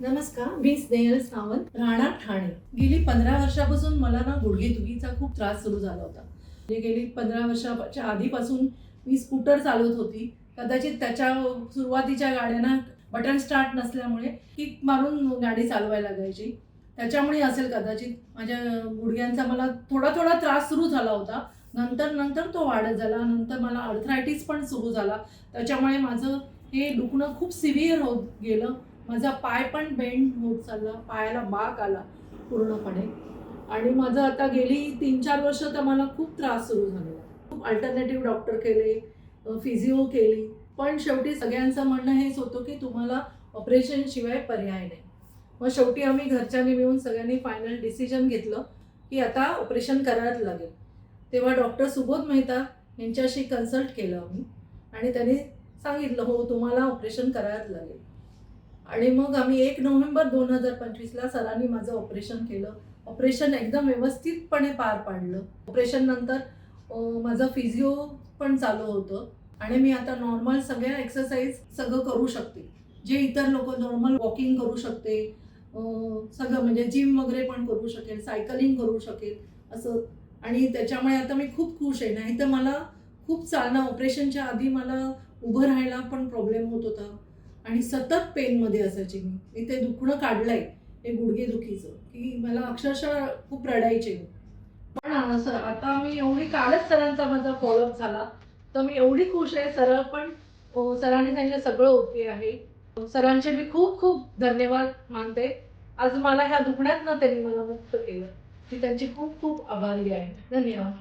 नमस्कार, मी स्नेहल सावंत, राहणार ठाणे. गेली 15 वर्षापासून मला ना गुडघेदुखीचा खूप त्रास सुरू झाला होता. म्हणजे गेली 15 वर्षाच्या आधीपासून मी स्कूटर चालवत होती. कदाचित त्याच्या सुरुवातीच्या गाड्यांना बटन स्टार्ट नसल्यामुळे किक मारून गाडी चालवायला लागायची. त्याच्यामुळे असेल कदाचित माझ्या गुडघ्यांचा मला थोडा थोडा त्रास सुरू झाला होता. नंतर नंतर तो वाढत झाला. नंतर मला आर्थरायटिस पण सुरू झाला. त्याच्यामुळे माझं हे दुखणं खूप सिव्हिअर होत गेलं. माझा पाय पण बेंड होत चालला, पायाला बाक आला पूर्णपणे. आणि माझं आता गेली 3-4 वर्ष तर मला खूप त्रास सुरू झालेला. खूप अल्टरनेटिव्ह डॉक्टर केले, फिजिओ केली, पण शेवटी सगळ्यांचं म्हणणं हेच होतं की तुम्हाला ऑपरेशनशिवाय पर्याय नाही. मग शेवटी आम्ही घरच्यांनी मिळून सगळ्यांनी फायनल डिसिजन घेतलं की आता ऑपरेशन करायला लागेल. तेव्हा डॉक्टर सुबोध मेहता यांच्याशी कन्सल्ट केलं आम्ही आणि त्यांनी सांगितलं, हो तुम्हाला ऑपरेशन करायला लागेल. आणि मग आम्ही 1 नोव्हेंबर 2025ला सरांनी माझं ऑपरेशन केलं. ऑपरेशन एकदम व्यवस्थितपणे पार पाडलं. ऑपरेशन नंतर माझं फिजिओ पण चालू होतं आणि मी आता नॉर्मल सगळ्या एक्सरसाइज सगळं करू शकते. जे इतर लोकं नॉर्मल वॉकिंग करू शकते, सगळं म्हणजे जिम वगैरे पण करू शकेल, सायकलिंग करू शकेल असं. आणि त्याच्यामुळे आता मी खूप खुश आहे. नाहीतर मला खूप चालणं ऑपरेशनच्या आधी मला उभं राहायला पण प्रॉब्लेम होत होता आणि सतत पेनमध्ये असायचे मी. मी ते दुखणं काढलंय, हे गुडघेदुखीचं, की मला अक्षरशः खूप रडायचे मी. पण असं आता मी एवढी कालच सरांचा माझा फॉलोअप झाला, तर मी एवढी खुश आहे. सरळ पण सरांनी सांगितलं सगळं ओके आहे. सरांचे मी खूप खूप धन्यवाद मानते. आज मला ह्या दुखण्यातनं त्यांनी मला मुक्त केलं. मी त्यांची खूप खूप आभारी आहे. धन्यवाद.